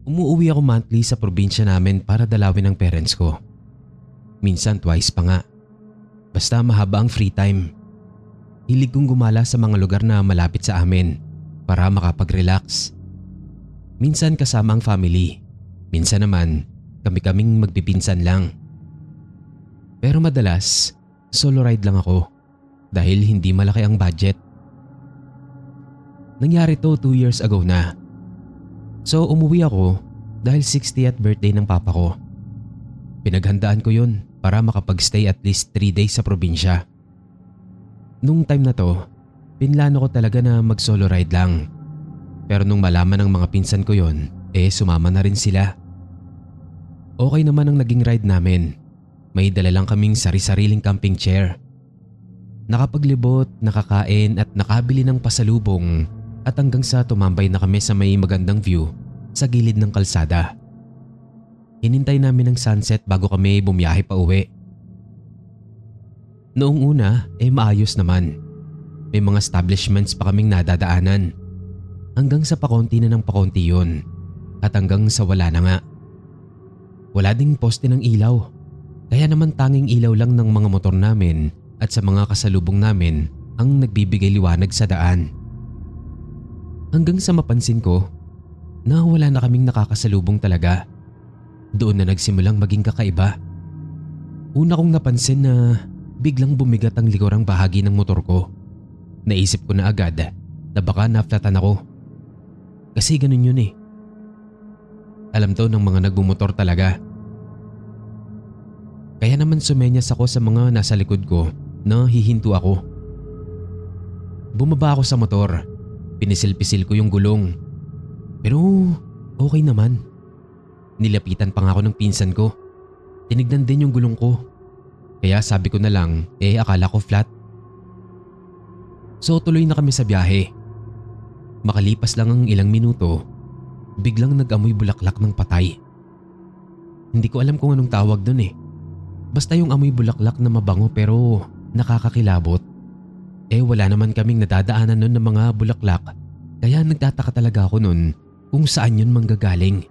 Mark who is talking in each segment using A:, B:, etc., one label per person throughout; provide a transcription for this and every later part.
A: Umuuwi ako monthly sa probinsya namin para dalawin ang parents ko. Minsan twice pa nga. Basta mahaba ang free time. Hilig kong gumala sa mga lugar na malapit sa amin para makapag-relax. Minsan kasama ang family. Minsan naman kami-kaming magpipinsan lang. Pero madalas solo ride lang ako dahil hindi malaki ang budget. Nangyari to 2 years ago na. So umuwi ako dahil 60th birthday ng papa ko. Pinaghandaan ko yun para makapagstay at least 3 days sa probinsya. Nung time na to, pinlano ko talaga na mag solo ride lang. Pero nung malaman ng mga pinsan ko yun, sumama na rin sila. Okay naman ang naging ride namin. May dala lang kaming sari-sariling camping chair. Nakapaglibot, nakakain at nakabili ng pasalubong at hanggang sa tumambay na kami sa may magandang view sa gilid ng kalsada. Hinintay namin ang sunset bago kami bumiyahe pa uwi. Noong una maayos naman. May mga establishments pa kaming nadadaanan. Hanggang sa pakonti na ng pakonti yun. At hanggang sa wala na nga. Wala ding poste ng ilaw. Kaya naman tanging ilaw lang ng mga motor namin at sa mga kasalubong namin ang nagbibigay liwanag sa daan. Hanggang sa mapansin ko na wala na kaming nakakasalubong talaga. Doon na nagsimulang maging kakaiba. Una kong napansin na biglang bumigat ang likurang bahagi ng motor ko. Naisip ko na agad na baka naflatan ako. Kasi ganun yun. Alam to ng mga nagbumotor talaga. Kaya naman sumenyas ako sa mga nasa likod ko na hihinto ako. Bumaba ako sa motor. Pinisil-pisil ko yung gulong. Pero okay naman. Nilapitan pa nga ako ng pinsan ko. Tinignan din yung gulong ko. Kaya sabi ko na lang, akala ko flat. So tuloy na kami sa biyahe. Makalipas lang ang ilang minuto, biglang nag-amoy bulaklak ng patay. Hindi ko alam kung anong tawag dun. Basta yung amoy bulaklak na mabango pero nakakakilabot. Wala naman kaming nadadaanan nun ng mga bulaklak. Kaya nagtataka talaga ako nun kung saan yun manggagaling.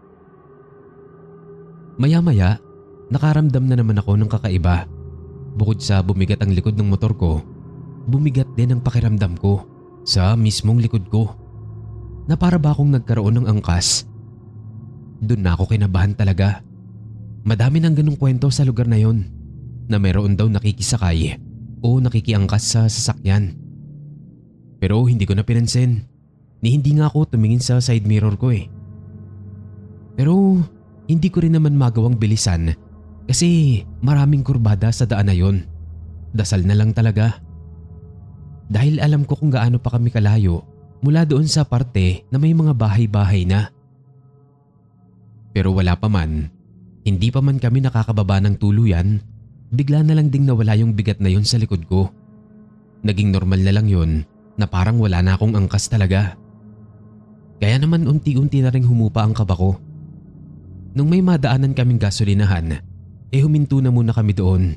A: Maya-maya, nakaramdam na naman ako ng kakaiba. Bukod sa bumigat ang likod ng motor ko, bumigat din ang pakiramdam ko sa mismong likod ko. Na para ba akong nagkaroon ng angkas? Doon na ako kinabahan talaga. Madami nang ganung kwento sa lugar na yon na meron daw nakikisakay o nakikiangkas sa sasakyan. Pero hindi ko na pinansin. Hindi nga ako tumingin sa side mirror ko. Pero hindi ko rin naman magawang bilisan kasi maraming kurbada sa daan na yon. Dasal na lang talaga. Dahil alam ko kung gaano pa kami kalayo mula doon sa parte na may mga bahay-bahay na. Pero wala pa man, hindi pa man kami nakakababa ng tuluyan, bigla na lang ding nawala yung bigat na yon sa likod ko. Naging normal na lang yon na parang wala na akong angkas talaga. Kaya naman unti-unti na ring humupa ang kaba ko. Nung may madaanan kaming gasolinahan, huminto na muna kami doon.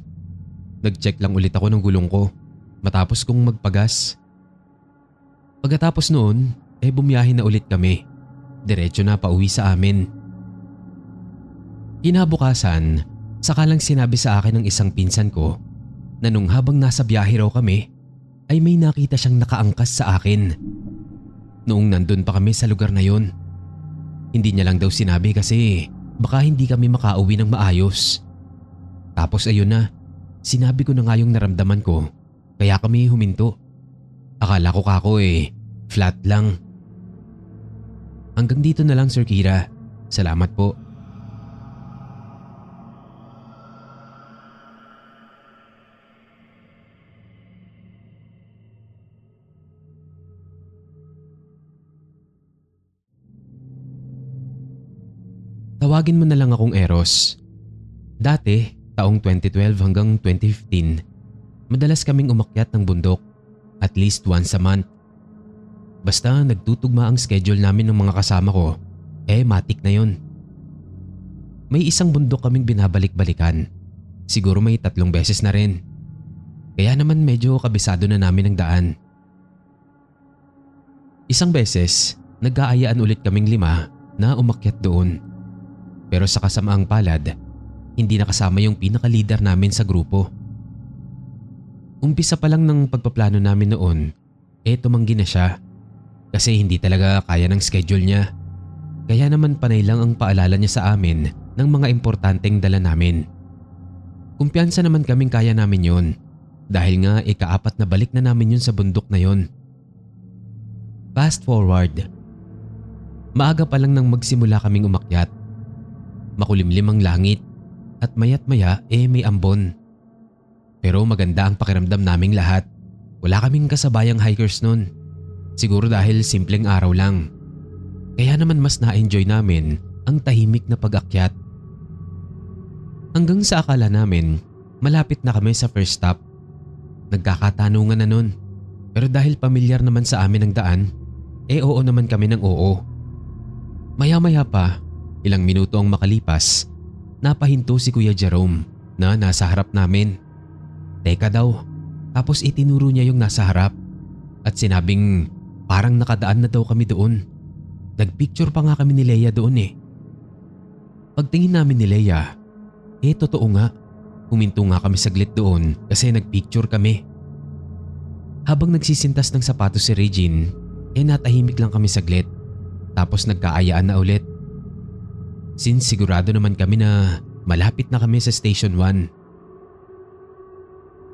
A: Nag-check lang ulit ako ng gulong ko matapos kong magpagas. Pagkatapos noon, bumiyahe na ulit kami. Diretso na pauwi sa amin. Kinabukasan, saka lang sinabi sa akin ng isang pinsan ko na nung habang nasa biyahe raw kami, ay may nakita siyang nakaangkas sa akin. Noong nandun pa kami sa lugar na yon. Hindi niya lang daw sinabi kasi baka hindi kami makauwi ng maayos. Tapos ayun na, sinabi ko na nga yung naramdaman ko kaya kami huminto. Akala ko kako flat lang. Hanggang dito na lang Sir Kira. Salamat po. Tawagin mo na lang akong Eros. Dati, taong 2012 hanggang 2015, madalas kaming umakyat ng bundok at least once a month. Basta nagtutugma ang schedule namin ng mga kasama ko, matik na yon. May isang bundok kaming binabalik-balikan. Siguro may 3 beses na rin. Kaya naman medyo kabisado na namin ang daan. Isang beses, nag-aayaan ulit kaming 5 na umakyat doon. Pero sa kasamaang palad, hindi nakasama yung pinaka-leader namin sa grupo. Umpisa pa lang ng pagpaplano namin noon, tumanggi na siya kasi hindi talaga kaya ng schedule niya. Kaya naman panay lang ang paalala niya sa amin ng mga importanteng dala namin. Kumpiyansa naman kaming kaya namin yon dahil nga ika-4 na balik na namin yun sa bundok na yon. Fast forward. Maaga pa lang nang magsimula kaming umakyat. Makulimlim ang langit at maya't maya may ambon. Pero maganda ang pakiramdam naming lahat. Wala kaming kasabayang hikers nun. Siguro dahil simpleng araw lang. Kaya naman mas na-enjoy namin ang tahimik na pag-akyat. Hanggang sa akala namin malapit na kami sa first stop. Nagkakatanungan na nun. Pero dahil pamilyar naman sa amin ang daan, oo naman kami ng oo. Maya-maya pa, ilang minuto ang makalipas, napahinto si Kuya Jerome na nasa harap namin. Teka daw, tapos itinuro niya yung nasa harap at sinabing parang nakadaan na daw kami doon. Nagpicture pa nga kami ni Leia doon eh. Pagtingin namin ni Leia, totoo nga, huminto nga kami saglit doon kasi nagpicture kami. Habang nagsisintas ng sapatos si Regine, natahimik lang kami saglit. Tapos nagkaayaan na ulit. Since sigurado naman kami na malapit na kami sa Station 1.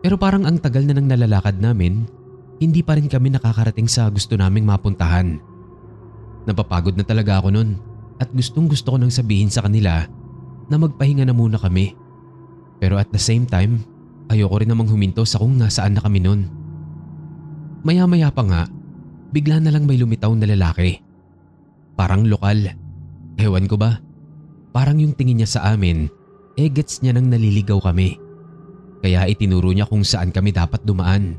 A: Pero parang ang tagal na nang nalalakad namin, hindi pa rin kami nakakarating sa gusto naming mapuntahan. Napapagod na talaga ako nun at gustong gusto ko nang sabihin sa kanila na magpahinga na muna kami. Pero at the same time, ayoko rin namang huminto sa kung nasaan na kami nun. Maya-maya pa nga, bigla na lang may lumitaw na lalaki. Parang lokal. Ewan ko ba? Parang yung tingin niya sa amin, gets niya nang naliligaw kami. Kaya itinuro niya kung saan kami dapat dumaan.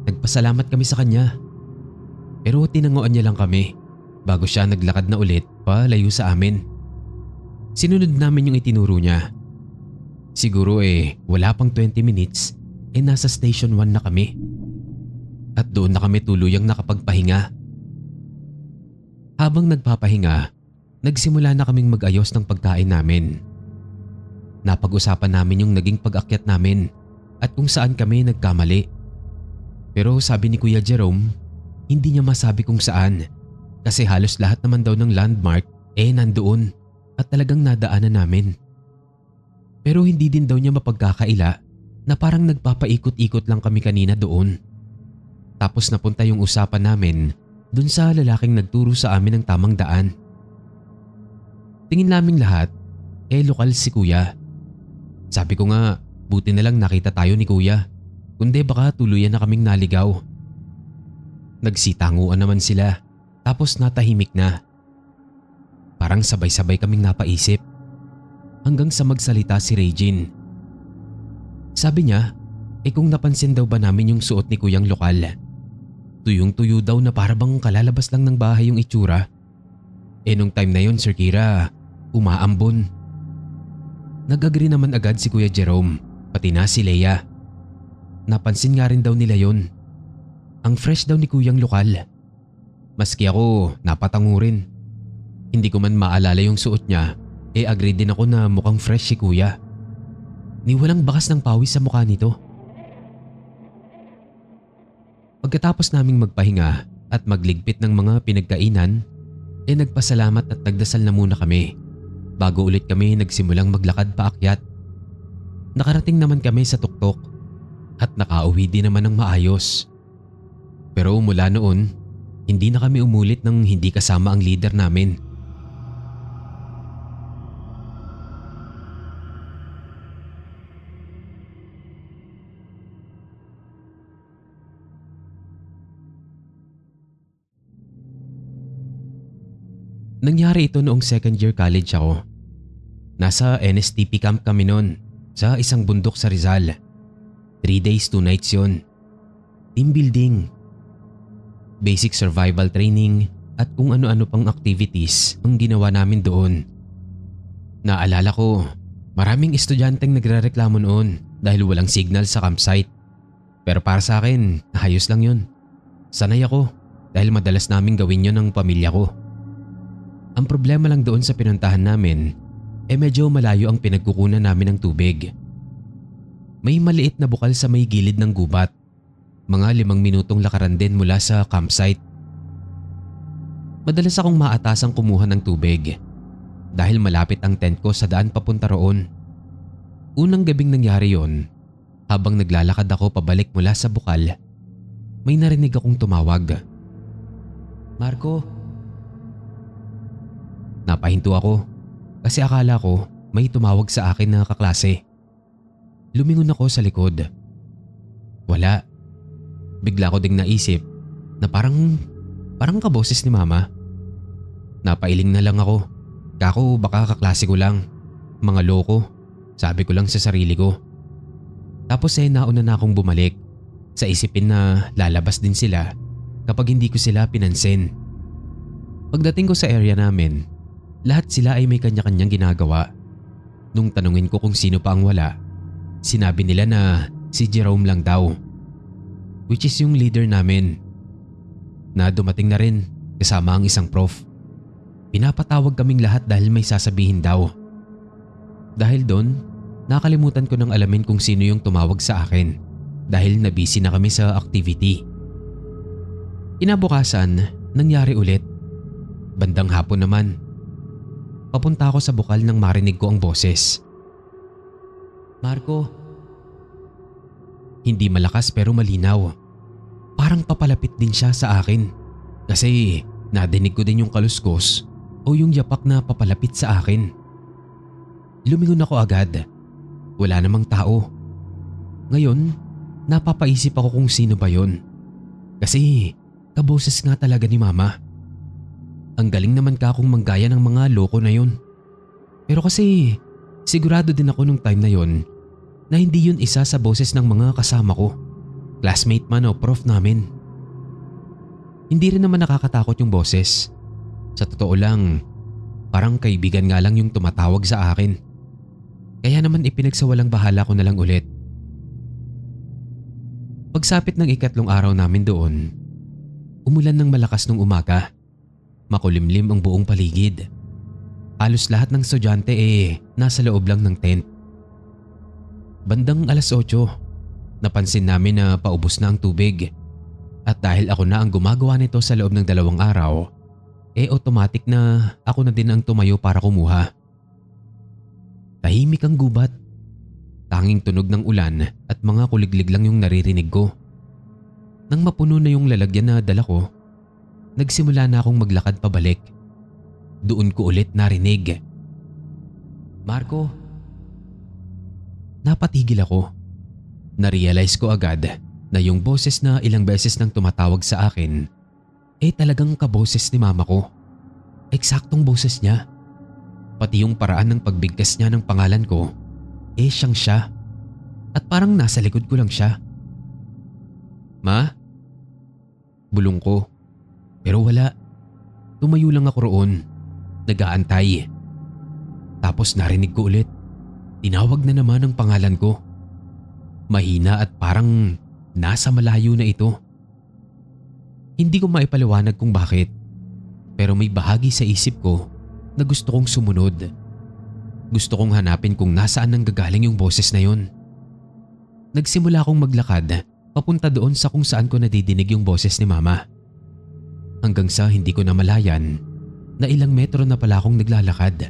A: Nagpasalamat kami sa kanya. Pero tinanguan niya lang kami bago siya naglakad na ulit palayo sa amin. Sinunod namin yung itinuro niya. Siguro wala pang 20 minutes nasa Station 1 na kami. At doon na kami tuluyang nakapagpahinga. Habang nagpapahinga, nagsimula na kaming mag-ayos ng pagkain namin. Napag-usapan namin yung naging pag-akyat namin at kung saan kami nagkamali. Pero sabi ni Kuya Jerome, hindi niya masabi kung saan kasi halos lahat naman daw ng landmark nandoon at talagang nadaanan namin. Pero hindi din daw niya mapagkakaila na parang nagpapaikot-ikot lang kami kanina doon. Tapos napunta yung usapan namin dun sa lalaking nagturo sa amin ng tamang daan. Tingin naming lahat, lokal si Kuya. Sabi ko nga, buti na lang nakita tayo ni Kuya. Kundi baka tuluyan na kaming naligaw. Nagsitanguan naman sila, tapos natahimik na. Parang sabay-sabay kaming napaisip. Hanggang sa magsalita si Regine. Sabi niya, kung napansin daw ba namin yung suot ni Kuyang lokal. Tuyong-tuyo daw na para bang kalalabas lang ng bahay yung itsura. Nung time na yon, Sir Kira, umaambon. Nag-agree naman agad si Kuya Jerome, pati na si Leia. Napansin nga rin daw nila yon. Ang fresh daw ni Kuyang lokal. Maski ako, napatango rin. Hindi ko man maalala yung suot niya, agree din ako na mukhang fresh si Kuya. Ni walang bakas ng pawis sa mukha nito. Pagkatapos naming magpahinga at magligpit ng mga pinagkainan, nagpasalamat at nagdasal na muna kami bago ulit kami nagsimulang maglakad paakyat. Nakarating naman kami sa tuktok at nakauwi din naman ng maayos. Pero mula noon, hindi na kami umulit ng hindi kasama ang leader namin. Nangyari ito noong second year college ako. Nasa NSTP camp kami noon sa isang bundok sa Rizal. 3 days 2 nights yon. Team building, basic survival training at kung ano-ano pang activities ang ginawa namin doon. Naalala ko, maraming estudyanteng nagrereklamo noon dahil walang signal sa campsite. Pero para sa akin, ayos lang yun. Sanay ako dahil madalas naming gawin yun ng pamilya ko. Ang problema lang doon sa pinuntahan namin, medyo malayo ang pinagkukunan namin ng tubig. May maliit na bukal sa may gilid ng gubat. Mga 5 minutong lakaran din mula sa campsite. Madalas akong maatasang kumuha ng tubig dahil malapit ang tent ko sa daan papunta roon. Unang gabing nangyari yon, habang naglalakad ako pabalik mula sa bukal, may narinig akong tumawag. "Marco?" Napahinto ako kasi akala ko may tumawag sa akin na kaklase. Lumingon ako sa likod. Wala. Bigla ko ding naisip na parang kaboses ni Mama. Napailing na lang ako. Kako baka kaklase ko lang. Mga loko, sabi ko lang sa sarili ko. Tapos nauna na akong bumalik sa isipin na lalabas din sila kapag hindi ko sila pinansin. Pagdating ko sa area namin, lahat sila ay may kanya-kanyang ginagawa. Nung tanungin ko kung sino pa ang wala, sinabi nila na si Jerome lang daw, which is yung leader namin, na dumating na rin kasama ang isang prof. Pinapatawag kaming lahat dahil may sasabihin daw. Dahil doon, nakalimutan ko nang alamin kung sino yung tumawag sa akin dahil nabisi na kami sa activity. Kinabukasan, nangyari ulit. Bandang hapon naman. Papunta ako sa bukal nang marinig ko ang boses. "Marco." Hindi malakas pero malinaw. Parang papalapit din siya sa akin kasi nadinig ko din yung kaluskos o yung yapak na papalapit sa akin. Lumingon ako agad. Wala namang tao. Ngayon, napapaisip ako kung sino ba yon. Kasi kaboses nga talaga ni Mama. Ang galing naman ka akong manggaya ng mga loko na yon. Pero kasi sigurado din ako nung time na yon na hindi yun isa sa boses ng mga kasama ko. Classmate man o prof namin. Hindi rin naman nakakatakot yung boses. Sa totoo lang, parang kaibigan nga lang yung tumatawag sa akin. Kaya naman ipinagsawalang bahala ko na lang ulit. Pagsapit ng 3 araw namin doon, umulan ng malakas nung umaga. Makulimlim ang buong paligid. Halos lahat ng estudyante nasa loob lang ng tent. Bandang 8:00, napansin namin na paubos na ang tubig. At dahil ako na ang gumagawa nito sa loob ng 2 araw, automatic na ako na din ang tumayo para kumuha. Tahimik ang gubat. Tanging tunog ng ulan at mga kuliglig lang yung naririnig ko. Nang mapuno na yung lalagyan na dala ko, nagsimula na akong maglakad pabalik. Doon ko ulit narinig, "Marco?" Napatigil ako. Narealize ko agad na yung boses na ilang beses nang tumatawag sa akin talagang kaboses ni Mama ko. Eksaktong boses niya. Pati yung paraan ng pagbigkas niya ng pangalan ko, siyang siya. At parang nasa likod ko lang siya. "Ma?" Bulong ko. Pero wala. Tumayo lang ako roon. Nag-aantay. Tapos narinig ko ulit. Tinawag na naman ang pangalan ko. Mahina at parang nasa malayo na ito. Hindi ko maipaliwanag kung bakit, pero may bahagi sa isip ko na gusto kong sumunod. Gusto kong hanapin kung nasaan nanggagaling yung boses na yon. Nagsimula akong maglakad papunta doon sa kung saan ko nadidinig yung boses ni Mama. Hanggang sa hindi ko namalayan na ilang metro na pala akong naglalakad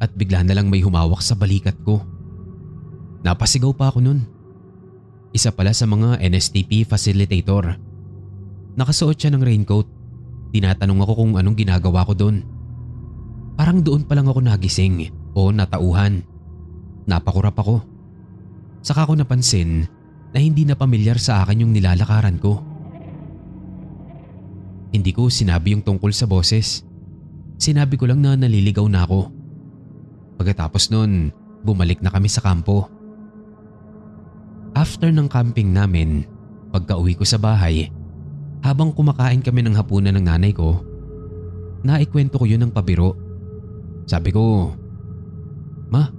A: at bigla na lang may humawak sa balikat ko. Napasigaw pa ako nun. Isa pala sa mga NSTP facilitator. Nakasuot siya ng raincoat. Tinatanong ako kung anong ginagawa ko doon. Parang doon pa lang ako nagising o natauhan. Napakurap ako. Saka ko napansin na hindi na pamilyar sa akin yung nilalakaran ko. Hindi ko sinabi yung tungkol sa boses. Sinabi ko lang na naliligaw na ako. Pagkatapos nun, bumalik na kami sa kampo. After ng camping namin, pagka-uwi ko sa bahay, habang kumakain kami ng hapunan ng nanay ko, naikwento ko yun ng pabiro. Sabi ko, "Ma,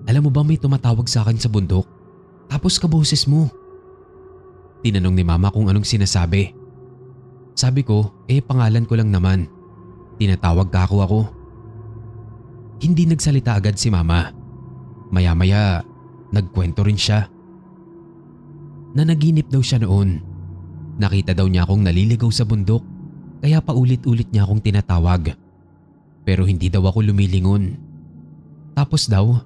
A: alam mo ba may tumatawag sa akin sa bundok? Tapos kaboses mo." Tinanong ni Mama kung anong sinasabi. Sabi ko, pangalan ko lang naman. Tinatawag ka ako. Hindi nagsalita agad si mama. Maya-maya, nagkwento rin siya. Nanaginip daw siya noon. Nakita daw niya akong naliligaw sa bundok kaya paulit-ulit niya akong tinatawag. Pero hindi daw ako lumilingon. Tapos daw,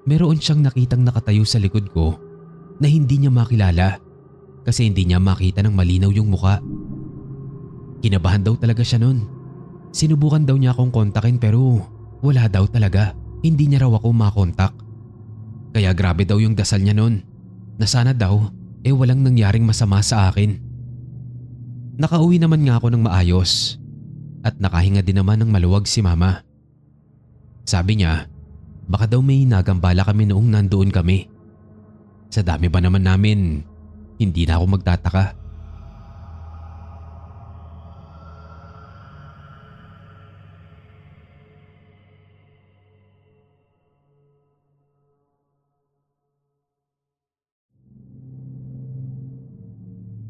A: meron siyang nakitang nakatayo sa likod ko na hindi niya makilala kasi hindi niya makita ng malinaw yung muka. Kinabahan daw talaga siya noon. Sinubukan daw niya akong kontakin pero wala daw talaga. Hindi niya raw ako makontak. Kaya grabe daw yung dasal niya noon na sana daw walang nangyaring masama sa akin. Nakauwi naman nga ako ng maayos at nakahinga din naman ng maluwag si mama. Sabi niya, baka daw may nagambala kami noong nandoon kami. Sa dami ba naman namin, hindi na ako magtataka.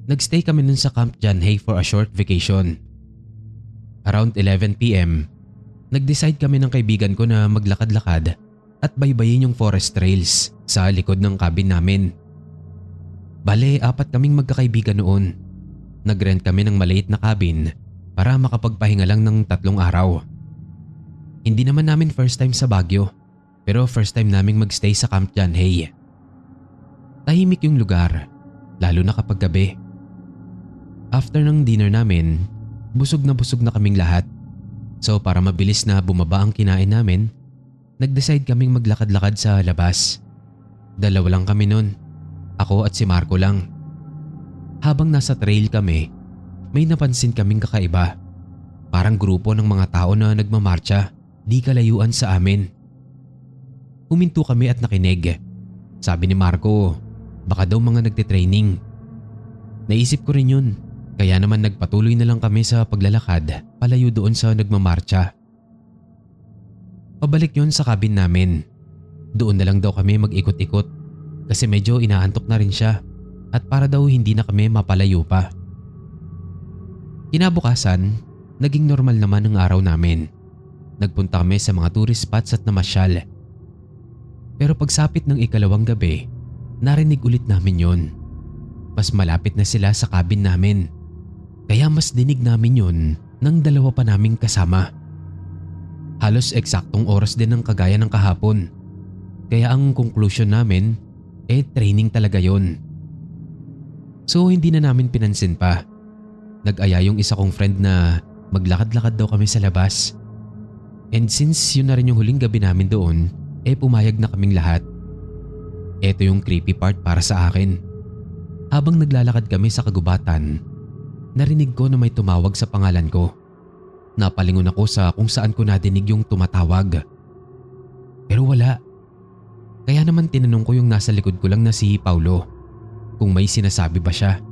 A: Nagstay kami nun sa Camp John Hay for a short vacation. Around 11 p.m., nag-decide kami ng kaibigan ko na maglakad-lakad at baybayin yung forest trails sa likod ng cabin namin. Bale, 4 kaming magkakaibigan noon. Nag-rent kami ng maliit na cabin para makapagpahinga lang ng 3 araw. Hindi naman namin first time sa Baguio, pero first time naming magstay sa Camp John Hay. Tahimik yung lugar, lalo na kapag gabi. After ng dinner namin, busog na kaming lahat. So para mabilis na bumaba ang kinain namin, nag-decide kaming maglakad-lakad sa labas. 2 lang kami nun, ako at si Marco lang. Habang nasa trail kami, may napansin kaming kakaiba. Parang grupo ng mga tao na nagmamarcha, di kalayuan sa amin. Huminto kami at nakinig. Sabi ni Marco, baka daw mga nagtitraining. Naisip ko rin yun. Kaya naman nagpatuloy na lang kami sa paglalakad palayo doon sa nagmamarcha. Pabalik yon sa cabin namin. Doon na lang daw kami mag-ikot-ikot kasi medyo inaantok na rin siya at para daw hindi na kami mapalayo pa. Kinabukasan, naging normal naman ang araw namin. Nagpunta kami sa mga tourist spots at namasyal. Pero pagsapit ng 2nd gabi, narinig ulit namin yon. Mas malapit na sila sa cabin namin. Kaya mas dinig namin yun ng 2 pa naming kasama. Halos eksaktong oras din ng kagaya ng kahapon. Kaya ang conclusion namin, training talaga yon. So hindi na namin pinansin pa. Nag-aya yung isa kong friend na maglakad-lakad daw kami sa labas. And since yun na rin yung huling gabi namin doon, pumayag na kaming lahat. Ito yung creepy part para sa akin. Habang naglalakad kami sa kagubatan, narinig ko na may tumawag sa pangalan ko. Napalingon ako sa kung saan ko nadinig yung tumatawag. Pero wala. Kaya naman tinanong ko yung nasa likod ko lang na si Paulo kung may sinasabi ba siya.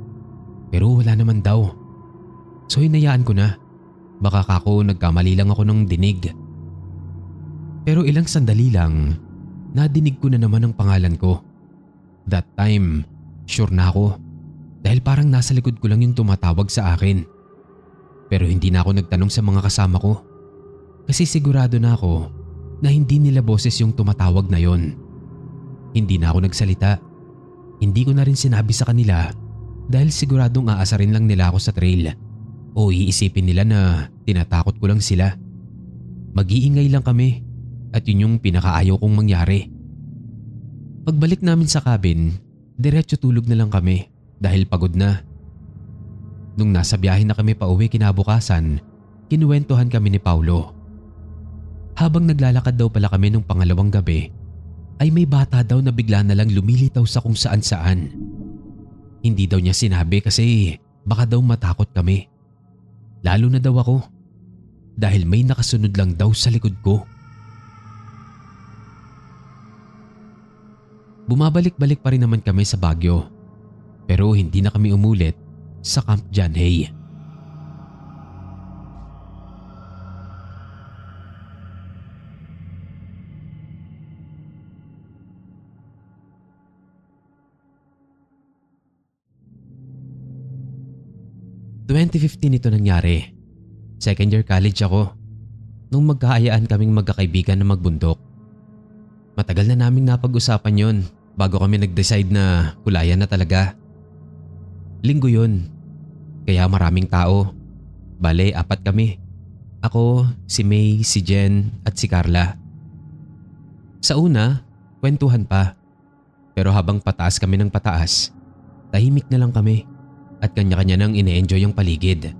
A: Pero wala naman daw. So hinayaan ko na. Baka kako nagkamali lang ako ng dinig. Pero ilang sandali lang, nadinig ko na naman ang pangalan ko. That time, sure na ako. Dahil parang nasa likod ko lang yung tumatawag sa akin. Pero hindi na ako nagtanong sa mga kasama ko. Kasi sigurado na ako na hindi nila boses yung tumatawag na yon. Hindi na ako nagsalita. Hindi ko na rin sinabi sa kanila dahil siguradong aasarin lang nila ako sa trail. O iisipin nila na tinatakot ko lang sila. Mag-iingay lang kami at yun yung pinakaayaw kong mangyari. Pagbalik namin sa cabin, diretso tulog na lang kami. Dahil pagod na. Nung nasa biyahe na kami pauwi kinabukasan, kinuwentuhan kami ni Paulo. Habang naglalakad daw pala kami nung pangalawang gabi, ay may bata daw na bigla na lang lumilitaw sa kung saan saan. Hindi daw niya sinabi kasi baka daw matakot kami. Lalo na daw ako. Dahil may nakasunod lang daw sa likod ko. Bumabalik-balik pa rin naman kami sa Baguio. Pero hindi na kami umulit sa Camp John Hay. ito nangyari. Second year college ako nung magkaayaan kaming magkakaibigan na magbundok. Matagal na naming napag-usapan yon bago kami nag-decide na kulayan na talaga. Linggo yun, kaya maraming tao. Bale, 4 kami. Ako, si May, si Jen at si Carla. Sa una, kwentuhan pa. Pero habang pataas kami ng pataas, tahimik na lang kami at kanya-kanya nang ine-enjoy yung paligid.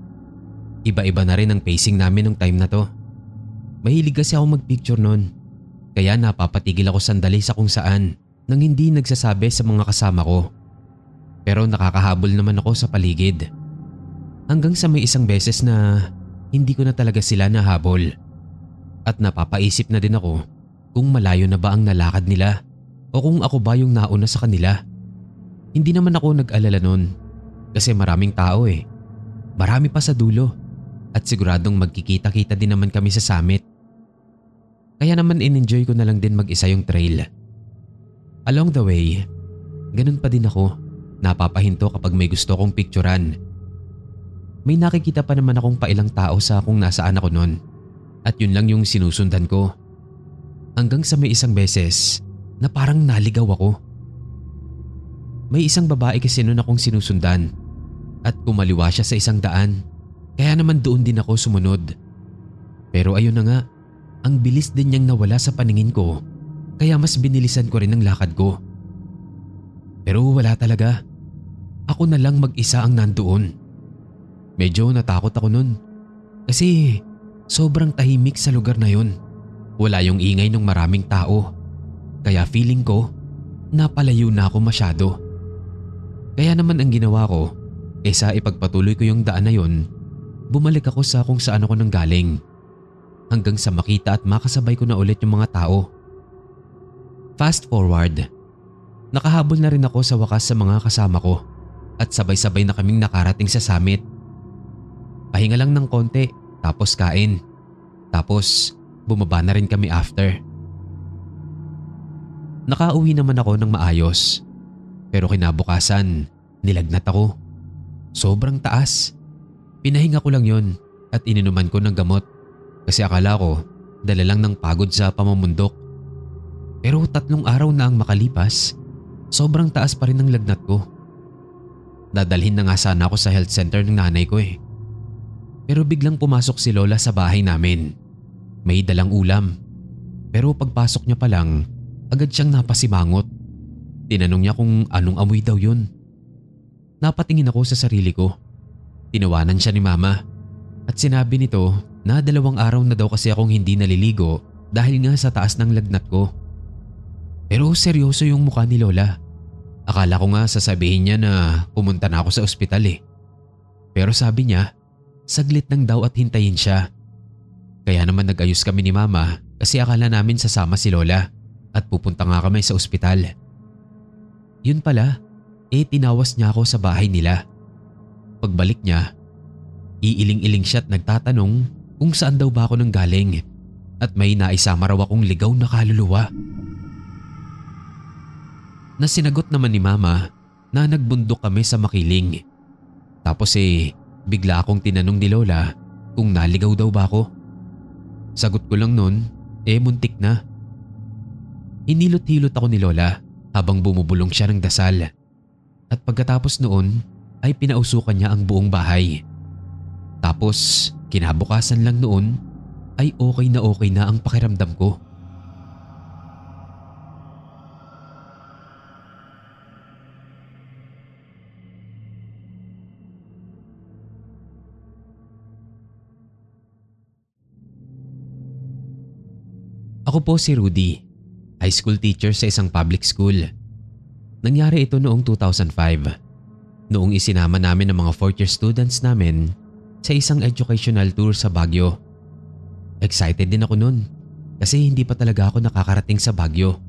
A: Iba-iba na rin ang pacing namin nung time na to. Mahilig kasi ako magpicture nun, kaya napapatigil ako sandali sa kung saan nang hindi nagsasabi sa mga kasama ko. Pero nakakahabol naman ako sa paligid. Hanggang sa may isang beses na hindi ko na talaga sila nahabol. At napapaisip na din ako kung malayo na ba ang nalakad nila o kung ako ba yung nauna sa kanila. Hindi naman ako nag-alala nun kasi maraming tao eh. Marami pa sa dulo at siguradong magkikita-kita din naman kami sa summit. Kaya naman in-enjoy ko na lang din mag-isa yung trail. Along the way, ganun pa din ako. Napapahinto kapag may gusto kong picturean. May nakikita pa naman akong pailang tao sa kung nasaan ako nun at yun lang yung sinusundan ko. Hanggang sa may isang beses na parang naligaw ako. May isang babae kasi nun akong sinusundan at kumaliwa siya sa isang daan, kaya naman doon din ako sumunod. Pero ayun na nga, ang bilis din niyang nawala sa paningin ko, kaya mas binilisan ko rin ang lakad ko. Pero wala talaga. Ako na lang mag-isa ang nandoon. Medyo natakot ako nun kasi sobrang tahimik sa lugar na yun. Wala yung ingay ng maraming tao, kaya feeling ko napalayo na ako masyado. Kaya naman ang ginawa ko, sa ipagpatuloy ko yung daan na yun, bumalik ako sa kung saan ako nanggaling hanggang sa makita at makasabay ko na ulit yung mga tao. Fast forward, nakahabol na rin ako sa wakas sa mga kasama ko at sabay-sabay na kaming nakarating sa summit. Pahinga lang ng konti, tapos kain. Tapos bumaba na rin kami after. Nakauwi naman ako ng maayos. Pero kinabukasan, nilagnat ako. Sobrang taas. Pinahinga ko lang yon at ininuman ko ng gamot kasi akala ko dala lang ng pagod sa pamamundok. Pero 3 araw na ang makalipas, sobrang taas pa rin ang lagnat ko. Dadalhin na nga sana ako sa health center ng nanay ko eh. Pero biglang pumasok si Lola sa bahay namin. May dalang ulam. Pero pagpasok niya pa lang, agad siyang napasimangot. Tinanong niya kung anong amoy daw yun. Napatingin ako sa sarili ko. Tinawanan siya ni Mama. At sinabi nito na 2 araw na daw kasi akong hindi naliligo dahil nga sa taas ng lagnat ko. Pero seryoso yung mukha ni Lola. Akala ko nga sasabihin niya na pumunta na ako sa ospital eh. Pero sabi niya, saglit lang daw at hintayin siya. Kaya naman nag-ayos kami ni Mama kasi akala namin sasama si Lola at pupunta nga kami sa ospital. Yun pala, tinawas niya ako sa bahay nila. Pagbalik niya, iiling-iling siya at nagtatanong kung saan daw ba ako nanggaling at may naisama raw akong ligaw na kaluluwa. Nasinagot naman ni Mama na nagbundok kami sa Makiling. Tapos bigla akong tinanong ni Lola kung naligaw daw ba ako. Sagot ko lang nun, muntik na. Hinilot-hilot ako ni Lola habang bumubulong siya ng dasal. At pagkatapos noon ay pinausukan niya ang buong bahay. Tapos kinabukasan lang noon ay okay na ang pakiramdam ko. Ako po si Rudy, high school teacher sa isang public school. Nangyari ito noong 2005, noong isinama namin ang mga 4th year students namin sa isang educational tour sa Baguio. Excited din ako noon kasi hindi pa talaga ako nakakarating sa Baguio.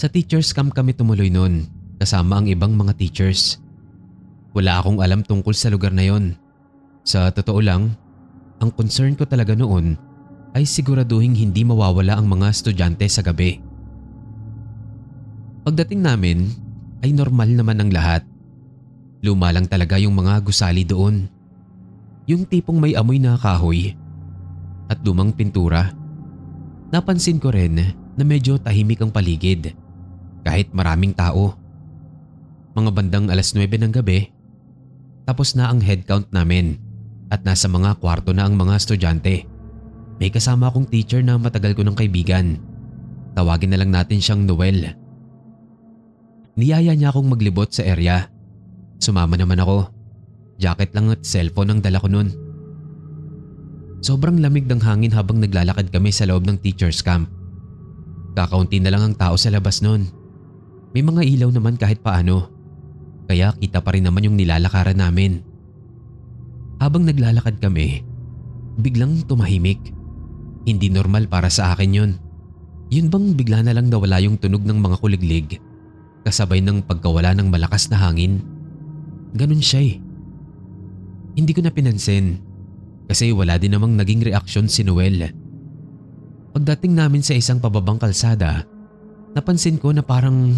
A: Sa teachers camp kami tumuloy noon kasama ang ibang mga teachers. Wala akong alam tungkol sa lugar na yon. Sa totoo lang, ang concern ko talaga noon ay siguraduhin hindi mawawala ang mga estudyante sa gabi. Pagdating namin ay normal naman ang lahat. Luma lang talaga yung mga gusali doon. Yung tipong may amoy na kahoy at lumang pintura. Napansin ko rin na medyo tahimik ang paligid kahit maraming tao. Mga bandang 9:00 ng gabi, tapos na ang head count namin at nasa mga kwarto na ang mga estudyante. May kasama akong teacher na matagal ko ng kaibigan. Tawagin na lang natin siyang Noel. Niyaya niya akong maglibot sa area. Sumama naman ako. Jacket lang at cellphone ang dala ko nun. Sobrang lamig ng hangin habang naglalakad kami sa loob ng teacher's camp. Kakaunti na lang ang tao sa labas nun. May mga ilaw naman kahit paano. Kaya kita pa rin naman yung nilalakaran namin. Habang naglalakad kami, biglang tumahimik. Hindi normal para sa akin yun. Yun bang bigla na lang nawala yung tunog ng mga kuliglig kasabay ng pagkawala ng malakas na hangin? Ganun siya eh. Hindi ko na pinansin kasi wala din namang naging reaksyon si Noel. Pagdating namin sa isang pababang kalsada, napansin ko na parang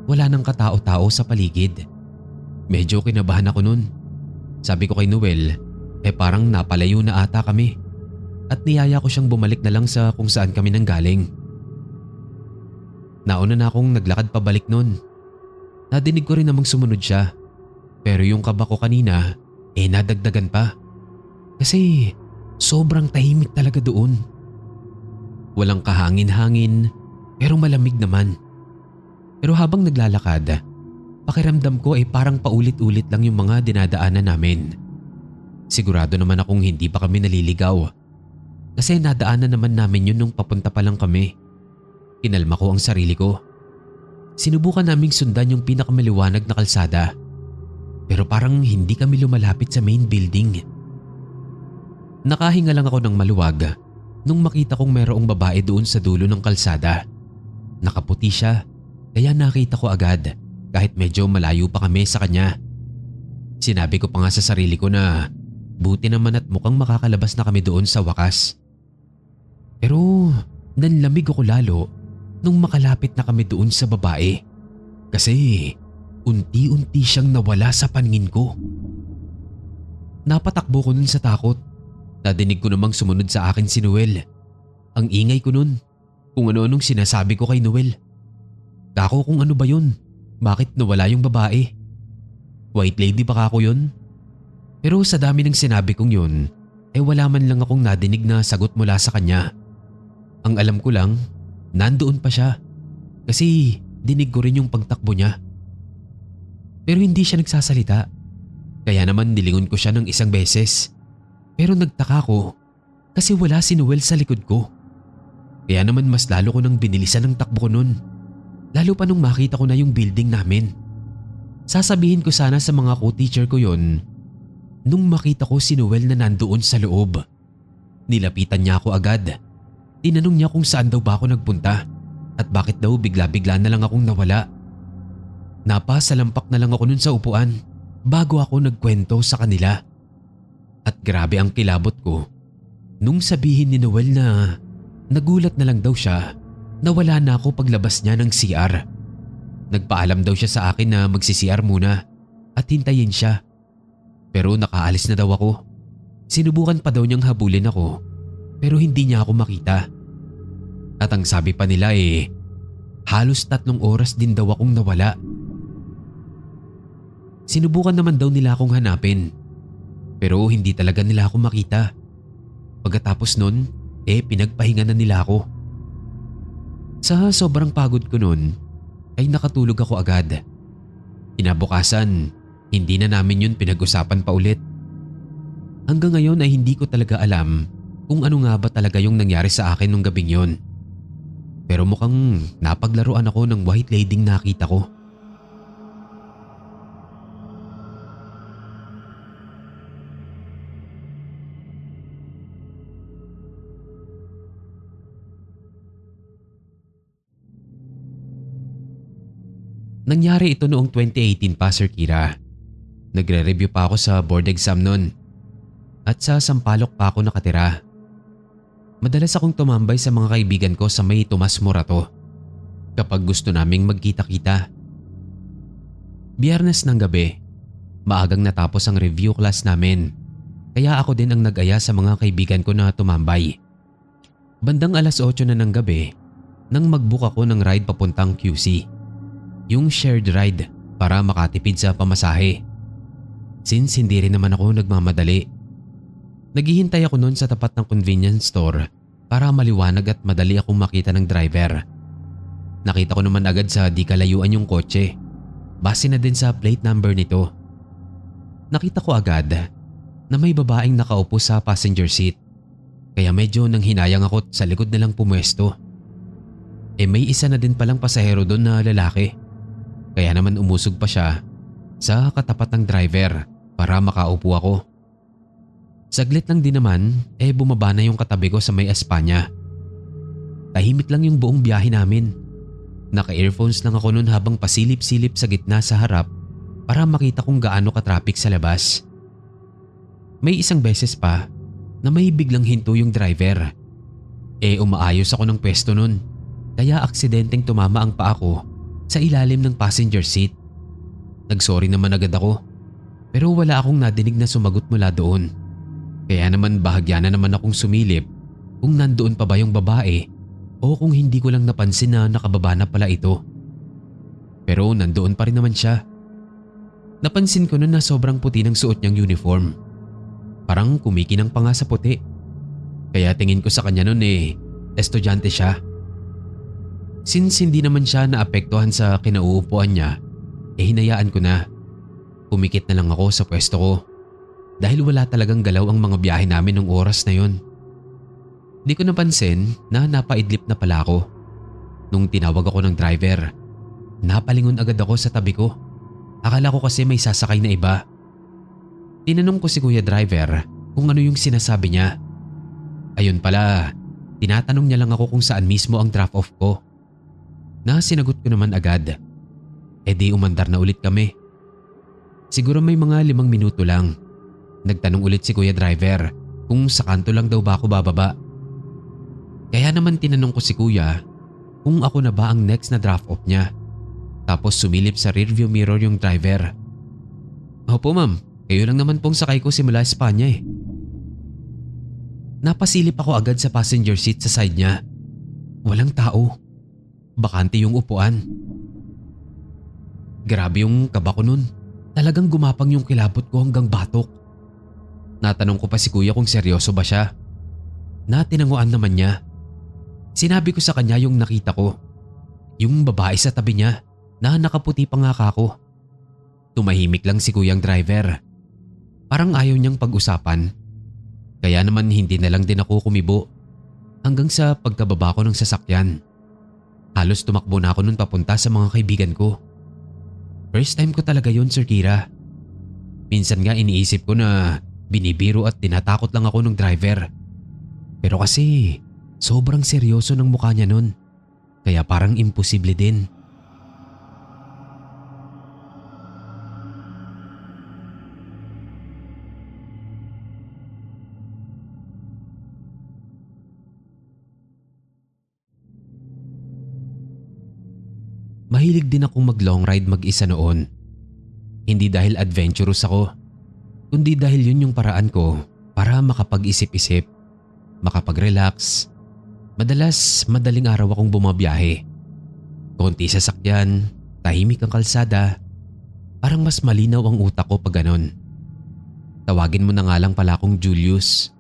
A: wala nang katao-tao sa paligid. Medyo kinabahan ako nun. Sabi ko kay Noel, parang napalayo na ata kami at niyaya ko siyang bumalik na lang sa kung saan kami nanggaling. Nauna na akong naglakad pabalik nun. Nadinig ko rin namang sumunod siya. Pero yung kaba ko kanina, nadagdagan pa. Kasi sobrang tahimik talaga doon. Walang kahangin-hangin pero malamig naman. Pero habang naglalakad, pakiramdam ko parang paulit-ulit lang yung mga dinadaanan namin. Sigurado naman akong hindi pa kami naliligaw. Kasi nadaanan naman namin yun nung papunta pa lang kami. Kinalma ko ang sarili ko. Sinubukan naming sundan yung pinakamaliwanag na kalsada. Pero parang hindi kami lumalapit sa main building. Nakahinga lang ako ng maluwag nung makita kong mayroong babae doon sa dulo ng kalsada. Nakaputi siya, kaya nakita ko agad kahit medyo malayo pa kami sa kanya. Sinabi ko pa nga sa sarili ko na buti naman at mukhang makakalabas na kami doon sa wakas. Pero nanlamig ako lalo nung makalapit na kami doon sa babae. Kasi unti-unti siyang nawala sa paningin ko. Napatakbo ko nun sa takot. Nadinig ko namang sumunod sa akin si Noel. Ang ingay ko nun. Kung ano-anong sinasabi ko kay Noel. Kako kung ano ba yun? Bakit nawala yung babae? White lady ba kako yun? Pero sa dami ng sinabi kong yun, wala man lang akong nadinig na sagot mula sa kanya. Ang alam ko lang, nandoon pa siya. Kasi dinig ko rin yung pagtakbo niya. Pero hindi siya nagsasalita. Kaya naman nilingon ko siya ng isang beses. Pero nagtaka ko kasi wala si Noel sa likod ko. Kaya naman mas lalo ko nang binilisan ng takbo ko nun. Lalo pa nung makita ko na yung building namin. Sasabihin ko sana sa mga co-teacher ko yon nung makita ko si Noel na nandoon sa loob. Nilapitan niya ako agad. Tinanong niya kung saan daw ba ako nagpunta at bakit daw bigla-bigla na lang akong nawala. Napasalampak na lang ako nun sa upuan bago ako nagkwento sa kanila. At grabe ang kilabot ko nung sabihin ni Noel na nagulat na lang daw siya na wala na ako paglabas niya ng CR. Nagpaalam daw siya sa akin na magsi-CR muna at hintayin siya. Pero nakaalis na daw ako. Sinubukan pa daw niyang habulin ako pero hindi niya ako makita. At ang sabi pa nila halos 3 oras din daw akong nawala. Sinubukan naman daw nila akong hanapin pero hindi talaga nila ako makita. Pagkatapos nun, pinagpahinga na nila ako. Sa sobrang pagod ko nun, ay nakatulog ako agad. Kinabukasan, hindi na namin yun pinag-usapan pa ulit. Hanggang ngayon ay hindi ko talaga alam kung ano nga ba talaga yung nangyari sa akin nung gabing yun. Pero mukhang napaglaruan ako ng white lady nakita ko. Nangyari ito noong 2018 pa, Sir Kira. Nagre-review pa ako sa board exam noon. At sa Sampaloc pa ako nakatira. Madalas akong tumambay sa mga kaibigan ko sa may Tomas Morato kapag gusto naming magkita-kita. Biyernes ng gabi, maagang natapos ang review class namin. Kaya ako din ang nag-aya sa mga kaibigan ko na tumambay. Bandang 8:00 na ng gabi nang mag-book ako ng ride papuntang QC. Yung shared ride para makatipid sa pamasahe. Since hindi rin naman ako nagmamadali. Naghihintay ako noon sa tapat ng convenience store para maliwanag at madali akong makita ng driver. Nakita ko naman agad sa di kalayuan yung kotse. Base na din sa plate number nito. Nakita ko agad na may babaeng nakaupo sa passenger seat. Kaya medyo nang hinayang ako sa likod na lang pumwesto. May isa na din palang pasahero doon na lalaki. Kaya naman umusog pa siya sa katapat ng driver para makaupo ako. Saglit lang din naman bumaba na yung katabi ko sa may Espanya. Tahimik lang yung buong biyahe namin. Naka-earphones lang ako noon habang pasilip-silip sa gitna sa harap para makita kung gaano ka-traffic sa labas. May isang beses pa na may biglang hinto yung driver. Umaayos ako ng pwesto noon kaya aksidenteng tumama ang paa ko sa ilalim ng passenger seat. Nagsorry naman agad ako pero wala akong nadinig na sumagot mula doon. Kaya naman bahagya na naman akong sumilip kung nandoon pa ba yung babae o kung hindi ko lang napansin na nakababa na pala ito. Pero nandoon pa rin naman siya. Napansin ko noon na sobrang puti ng suot niyang uniform. Parang kumikinang pa nga sa puti. Kaya tingin ko sa kanya noon estudyante siya. Since hindi naman siya naapektuhan sa kinauupuan niya, hinayaan ko na. Pumikit na lang ako sa pwesto ko. Dahil wala talagang galaw ang mga biyahe namin nung oras na yon. Di ko napansin na napaidlip na pala ako. Nung tinawag ako ng driver, napalingon agad ako sa tabi ko. Akala ko kasi may sasakay na iba. Tinanong ko si Kuya Driver kung ano yung sinasabi niya. Ayun pala, tinatanong niya lang ako kung saan mismo ang drop-off ko. Na sinagot ko naman agad. Di umandar na ulit kami. Siguro may mga 5 minuto lang. Nagtanong ulit si Kuya Driver kung sa kanto lang daw ba ako bababa. Kaya naman tinanong ko si Kuya kung ako na ba ang next na drop-off niya. Tapos sumilip sa rearview mirror yung driver. Opo ma'am, kayo lang naman pong sakay ko simula Espanya Napasilip ako agad sa passenger seat sa side niya. Walang tao. Bakante yung upuan. Grabe yung kaba ko nun. Talagang gumapang yung kilabot ko hanggang batok. Natanong ko pa si Kuya kung seryoso ba siya. Tinanguan naman niya. Sinabi ko sa kanya yung nakita ko. Yung babae sa tabi niya na nakaputi pa nga ako. Tumahimik lang si Kuyang driver. Parang ayaw niyang pag-usapan. Kaya naman hindi na lang din ako kumibo. Hanggang sa pagkababa ko ng sasakyan. Halos tumakbo na ako nun papunta sa mga kaibigan ko. First time ko talaga yun, Sir Kira. Minsan nga iniisip ko na binibiro at tinatakot lang ako ng driver. Pero kasi sobrang seryoso ng mukha niya nun. Kaya parang imposible din. Mahilig din akong mag-long ride mag-isa noon. Hindi dahil adventurous ako, kundi dahil yun yung paraan ko para makapag-isip-isip, makapag-relax. Madalas madaling araw akong bumabiyahe. Konti sasakyan, tahimik ang kalsada. Parang mas malinaw ang utak ko pag ganon. Tawagin mo na nga lang pala akong Julius.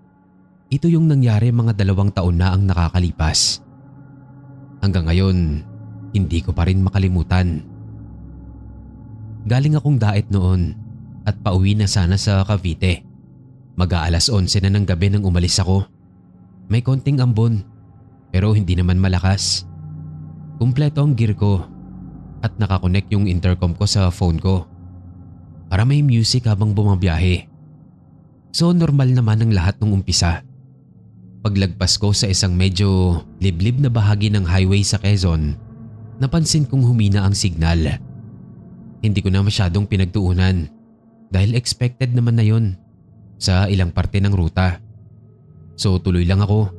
A: Ito yung nangyari mga 2 taon na ang nakakalipas. Hanggang ngayon, hindi ko pa rin makalimutan. Galing akong daet noon at pauwi na sana sa Cavite. Mag-aalas 11 na ng gabi nang umalis ako. May konting ambon pero hindi naman malakas. Kumpleto ang gear ko at nakakonect yung intercom ko sa phone ko para may music habang bumabiyahe. So normal naman ang lahat nung umpisa. Paglagpas ko sa isang medyo liblib na bahagi ng highway sa Quezon, napansin kong humina ang signal. Hindi ko na masyadong pinagtuunan dahil expected naman na yon sa ilang parte ng ruta. So tuloy lang ako.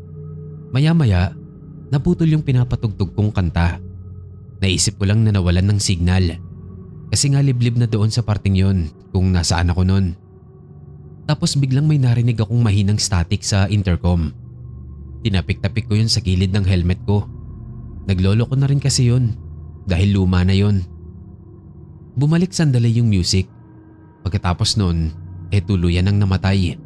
A: Maya-maya, naputol yung pinapatugtog kong kanta. Naisip ko lang na nawalan ng signal kasi nga liblib na doon sa parting yon kung nasaan ako noon. Tapos biglang may narinig akong mahinang static sa intercom. Tinapik-tapik ko yun sa gilid ng helmet ko. Naglolo ko na rin kasi yun dahil luma na yun. Bumalik sandali yung music. Pagkatapos nun, tuluyan ang namatay.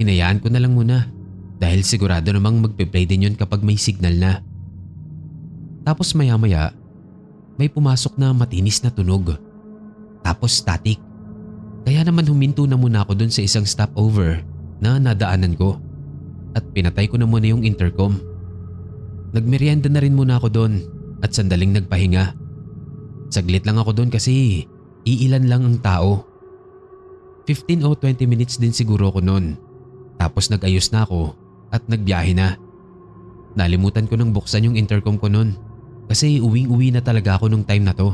A: Hinayaan ko na lang muna dahil sigurado namang magpe-play din yun kapag may signal na. Tapos maya-maya, may pumasok na matinis na tunog. Tapos static. Kaya naman huminto na muna ako dun sa isang stopover na nadaanan ko at pinatay ko na muna yung intercom. Nagmerienda na rin muna ako dun at sandaling nagpahinga. Saglit lang ako dun kasi iilan lang ang tao. 15 o 20 minutes din siguro ako nun. Tapos nag-ayos na ako at nagbiyahe na. Nalimutan ko nang buksan yung intercom ko nun kasi uwing-uwi na talaga ako nung time na to.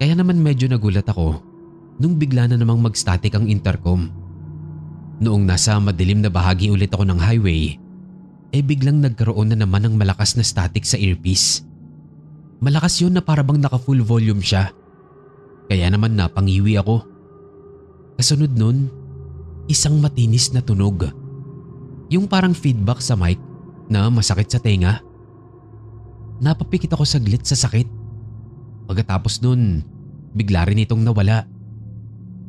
A: Kaya naman medyo nagulat ako nung bigla na namang mag-static ang intercom. Noong nasa madilim na bahagi ulit ako ng highway, biglang nagkaroon na naman ng malakas na static sa earpiece. Malakas yun na parabang naka-full volume siya. Kaya naman napangiwi ako. Kasunod nun, isang matinis na tunog. Yung parang feedback sa mic na masakit sa tenga. Napapikit ako saglit sa sakit. Pagkatapos nun, bigla rin itong nawala.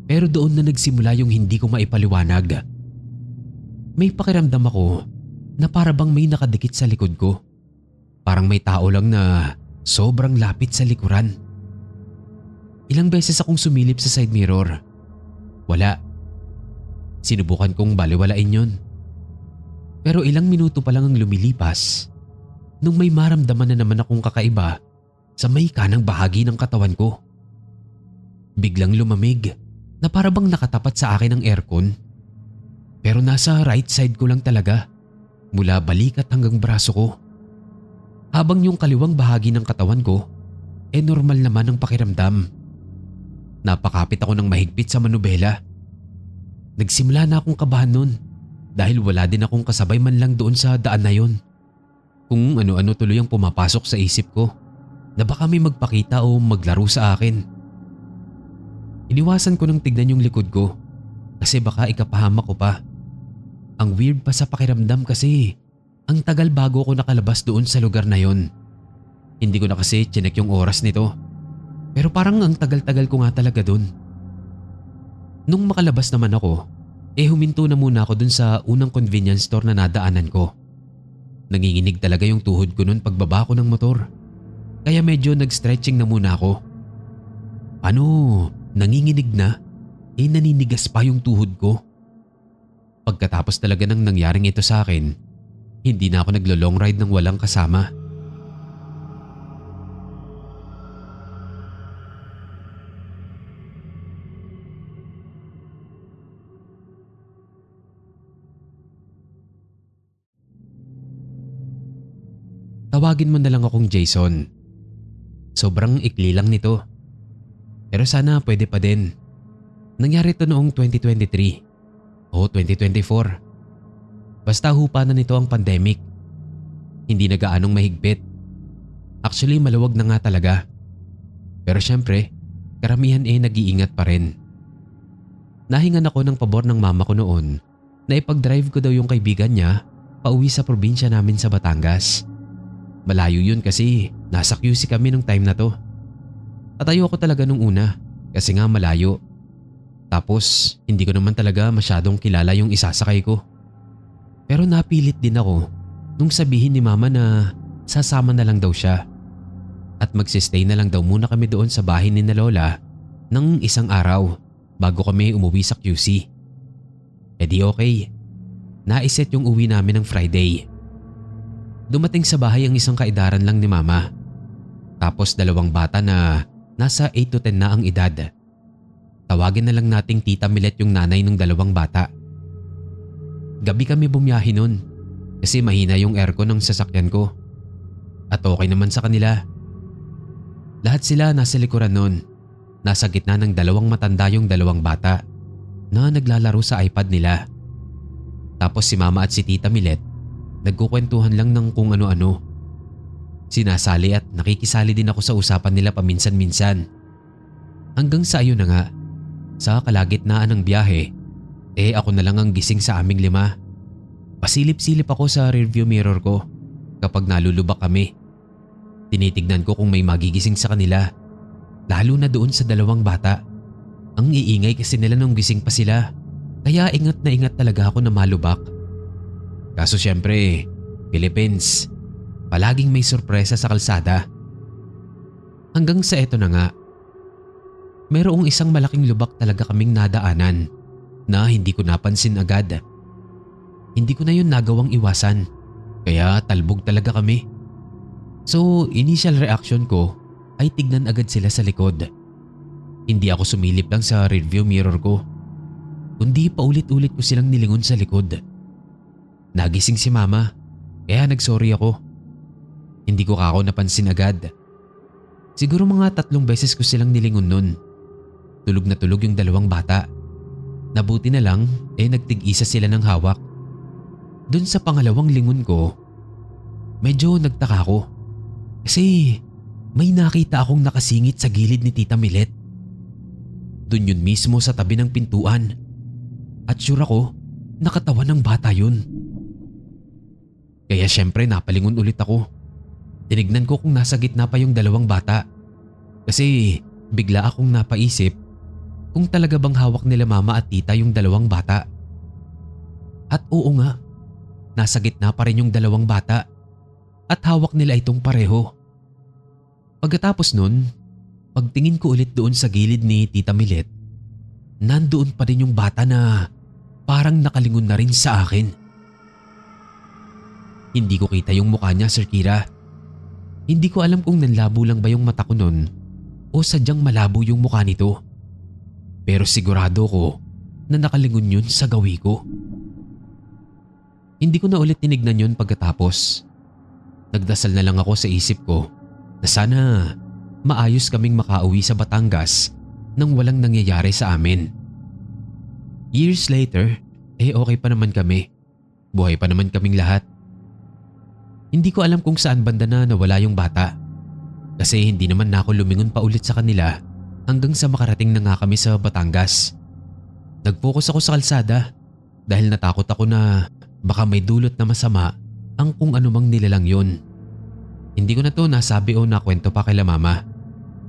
A: Pero doon na nagsimula yung hindi ko maipaliwanag. May pakiramdam ako na parabang may nakadikit sa likod ko. Parang may tao lang na sobrang lapit sa likuran. Ilang beses akong sumilip sa side mirror. Wala. Sinubukan kong baliwalain yun. Pero ilang minuto pa lang ang lumilipas nung may maramdaman na naman akong kakaiba sa may kanang bahagi ng katawan ko. Biglang lumamig na parabang nakatapat sa akin ang aircon. Pero nasa right side ko lang talaga, mula balikat hanggang braso ko. Habang yung kaliwang bahagi ng katawan ko, normal naman ang pakiramdam. Napakapit ako ng mahigpit sa manubela. Nagsimula na akong kabahan nun dahil wala din akong kasabay man lang doon sa daan na yun. Kung ano-ano tuloy ang pumapasok sa isip ko na baka may magpakita o maglaro sa akin. Iniwasan ko nang tignan yung likod ko kasi baka ikapahamak ko pa. Ang weird pa sa pakiramdam kasi ang tagal bago ko nakalabas doon sa lugar na yon. Hindi ko na kasi chinek yung oras nito. Pero parang ang tagal-tagal ko nga talaga doon. Nung makalabas naman ako, huminto na muna ako dun sa unang convenience store na nadaanan ko. Nanginginig talaga yung tuhod ko nun pagbaba ko ng motor. Kaya medyo nag-stretching na muna ako. Ano? Nanginginig na? Naninigas pa yung tuhod ko. Pagkatapos talaga ng nangyaring ito sa akin, hindi na ako naglo-long ride ng walang kasama. Tawagin mo na lang akong Jason. Sobrang ikli lang nito. Pero sana pwede pa din. Nangyari ito noong 2023 o 2024. Basta hupa na nito ang pandemic. Hindi na gaanong mahigpit. Actually maluwag na nga talaga. Pero syempre, karamihan nag-iingat pa rin. Nahingan ako ng pabor ng mama ko noon na ipag-drive ko daw yung kaibigan niya pauwi sa probinsya namin sa Batangas. Malayo yun kasi nasa QC kami nung time na to. At ayoko talaga nung una kasi nga malayo. Tapos hindi ko naman talaga masyadong kilala yung isasakay ko. Pero napilit din ako nung sabihin ni mama na sasama na lang daw siya. At magsistay na lang daw muna kami doon sa bahay ni na Lola ng isang araw bago kami umuwi sa QC. Di okay. Naiset yung uwi namin ng Friday. Dumating sa bahay ang isang kaedaran lang ni mama. Tapos 2 bata na nasa 8 to 10 na ang edad. Tawagin na lang nating Tita Milet yung nanay ng 2 bata. Gabi kami bumiyahe nun kasi mahina yung aircon ng sasakyan ko. At okay naman sa kanila. Lahat sila nasa likuran nun. Nasa gitna ng 2 matanda yung 2 bata na naglalaro sa iPad nila. Tapos si mama at si Tita Milet nagkukwentuhan lang ng kung ano-ano. Sinasali at nakikisali din ako sa usapan nila paminsan-minsan. Hanggang sa ayun na nga, sa kalagitnaan ng biyahe Ako na lang ang gising sa aming 5. Pasilip-silip ako sa rearview mirror ko kapag nalulubak kami. Tinitignan ko kung may magigising sa kanila, lalo na doon sa 2 bata. Ang iingay kasi nila nung gising pa sila, kaya ingat na ingat talaga ako na malubak. Kaso syempre, Philippines, palaging may sorpresa sa kalsada. Hanggang sa eto na nga, mayroong isang malaking lubak talaga kaming nadaanan na hindi ko napansin agad. Hindi ko na yun nagawang iwasan, kaya talbog talaga kami. So initial reaction ko ay tignan agad sila sa likod. Hindi ako sumilip lang sa rearview mirror ko, kundi paulit-ulit ko silang nilingon sa likod. Nagising si mama, kaya nagsorry ako. Hindi ko kako napansin agad. Siguro mga 3 beses ko silang nilingon nun. Tulog na tulog yung 2 bata. Nabuti na lang nagtig-isa sila ng hawak. Dun sa pangalawang lingon ko, medyo nagtaka ko. Kasi may nakita akong nakasingit sa gilid ni Tita Milet. Dun yun mismo sa tabi ng pintuan. At sure ako, nakatawan ng bata yun. Kaya syempre napalingon ulit ako. Tinignan ko kung nasa gitna pa yung 2 bata. Kasi bigla akong napaisip kung talaga bang hawak nila mama at tita yung 2 bata. At oo nga, nasa gitna pa rin yung 2 bata at hawak nila itong pareho. Pagkatapos nun, pagtingin ko ulit doon sa gilid ni Tita Milet, nandoon pa rin yung bata na parang nakalingon na rin sa akin. Hindi ko kita yung mukha niya, Sir Kira. Hindi ko alam kung nanlabo lang ba yung mata ko nun o sadyang malabo yung mukha nito. Pero sigurado ko na nakalingon yun sa gawi ko. Hindi ko na ulit tinignan yun pagkatapos. Nagdasal na lang ako sa isip ko na sana maayos kaming makauwi sa Batangas nang walang nangyayari sa amin. Years later, okay pa naman kami. Buhay pa naman kaming lahat. Hindi ko alam kung saan banda na nawala yung bata. Kasi hindi naman na ako lumingon pa ulit sa kanila hanggang sa makarating na nga kami sa Batangas. Nag-focus ako sa kalsada dahil natakot ako na baka may dulot na masama ang kung anumang nilalang yun. Hindi ko na to nasabi o nakwento pa kay mama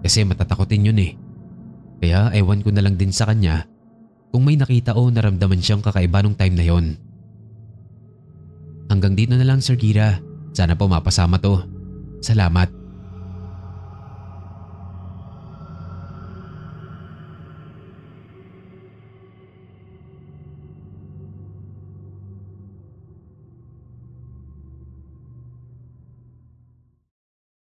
A: kasi matatakotin yun eh. Kaya ewan ko na lang din sa kanya kung may nakita o naramdaman siyang kakaiba nung time na yon. Hanggang dito na lang, Sir Kira. Sana po mapasama to. Salamat.